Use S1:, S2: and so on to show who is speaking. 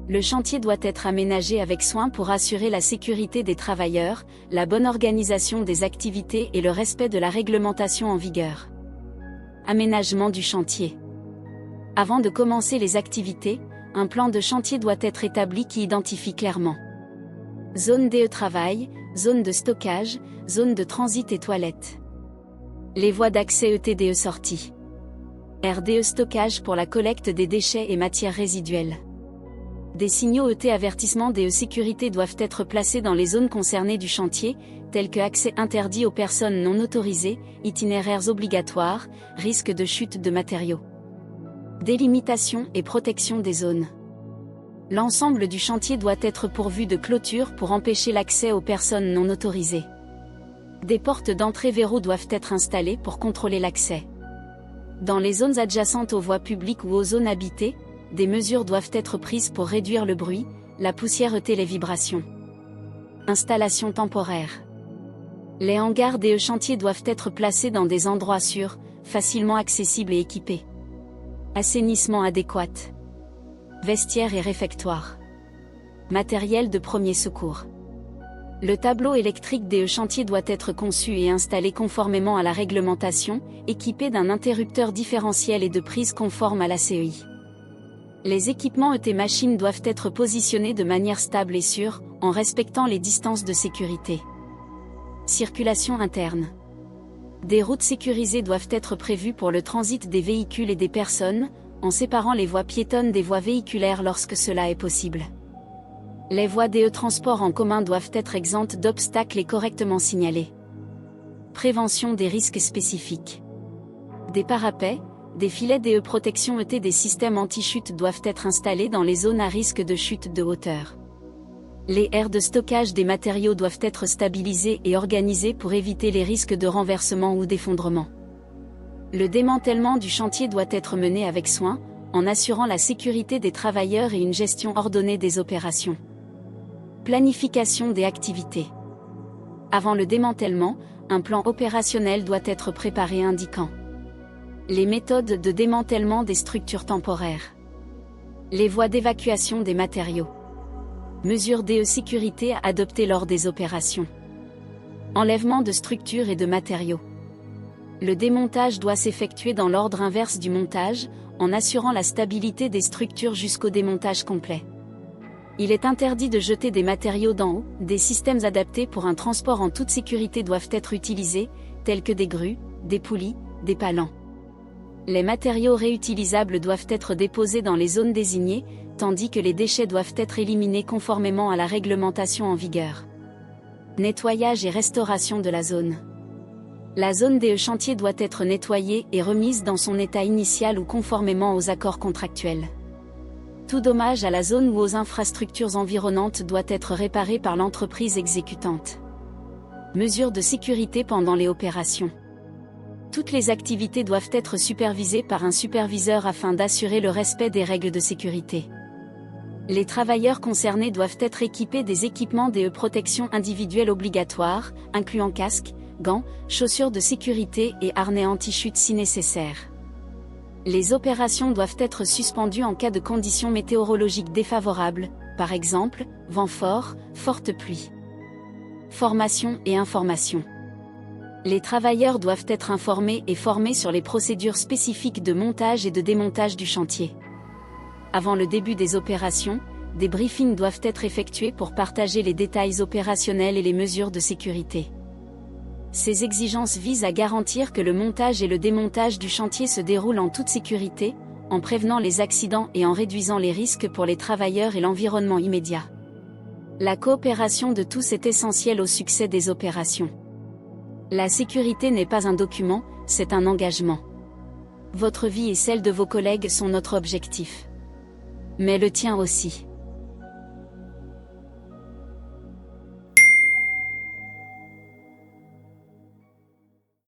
S1: Le chantier doit être aménagé avec soin pour assurer la sécurité des travailleurs, la bonne organisation des activités et le respect de la réglementation en vigueur. Aménagement du chantier. Avant de commencer les activités, un plan de chantier doit être établi qui identifie clairement zone de travail, zone de stockage, zone de transit et toilettes. Les voies d'accès ETDE sortie. RDE stockage pour la collecte des déchets et matières résiduelles. Des signaux ET avertissement DE sécurité doivent être placés dans les zones concernées du chantier, tels que accès interdit aux personnes non autorisées, itinéraires obligatoires, risque de chute de matériaux. Délimitation et protection des zones. L'ensemble du chantier doit être pourvu de clôtures pour empêcher l'accès aux personnes non autorisées. Des portes d'entrée verrou doivent être installées pour contrôler l'accès. Dans les zones adjacentes aux voies publiques ou aux zones habitées, des mesures doivent être prises pour réduire le bruit, la poussière et les vibrations. Installation temporaire. Les hangars des chantiers doivent être placés dans des endroits sûrs, facilement accessibles et équipés. Assainissement adéquat. Vestiaires et réfectoires. Matériel de premier secours. Le tableau électrique des chantiers doit être conçu et installé conformément à la réglementation, équipé d'un interrupteur différentiel et de prises conformes à la CEI. Les équipements ET machines doivent être positionnés de manière stable et sûre, en respectant les distances de sécurité. Circulation interne. Des routes sécurisées doivent être prévues pour le transit des véhicules et des personnes, en séparant les voies piétonnes des voies véhiculaires lorsque cela est possible. Les voies des transports en commun doivent être exemptes d'obstacles et correctement signalées. Prévention des risques spécifiques. Des parapets, des filets de protection et des systèmes anti-chute doivent être installés dans les zones à risque de chute de hauteur. Les aires de stockage des matériaux doivent être stabilisées et organisées pour éviter les risques de renversement ou d'effondrement. Le démantèlement du chantier doit être mené avec soin, en assurant la sécurité des travailleurs et une gestion ordonnée des opérations. Planification des activités. Avant le démantèlement, un plan opérationnel doit être préparé indiquant les méthodes de démantèlement des structures temporaires, les voies d'évacuation des matériaux, mesures de sécurité à adopter lors des opérations, enlèvement de structures et de matériaux. Le démontage doit s'effectuer dans l'ordre inverse du montage, en assurant la stabilité des structures jusqu'au démontage complet. Il est interdit de jeter des matériaux d'en haut, des systèmes adaptés pour un transport en toute sécurité doivent être utilisés, tels que des grues, des poulies, des palans. Les matériaux réutilisables doivent être déposés dans les zones désignées, tandis que les déchets doivent être éliminés conformément à la réglementation en vigueur. Nettoyage et restauration de la zone. La zone des chantiers doit être nettoyée et remise dans son état initial ou conformément aux accords contractuels. Tout dommage à la zone ou aux infrastructures environnantes doit être réparé par l'entreprise exécutante. Mesures de sécurité pendant les opérations. Toutes les activités doivent être supervisées par un superviseur afin d'assurer le respect des règles de sécurité. Les travailleurs concernés doivent être équipés des équipements de protection individuelle obligatoires, incluant casque, gants, chaussures de sécurité et harnais anti-chute si nécessaire. Les opérations doivent être suspendues en cas de conditions météorologiques défavorables, par exemple, vent fort, forte pluie. Formation et information. Les travailleurs doivent être informés et formés sur les procédures spécifiques de montage et de démontage du chantier. Avant le début des opérations, des briefings doivent être effectués pour partager les détails opérationnels et les mesures de sécurité. Ces exigences visent à garantir que le montage et le démontage du chantier se déroulent en toute sécurité, en prévenant les accidents et en réduisant les risques pour les travailleurs et l'environnement immédiat. La coopération de tous est essentielle au succès des opérations. La sécurité n'est pas un document, c'est un engagement. Votre vie et celle de vos collègues sont notre objectif. Mais le tien aussi.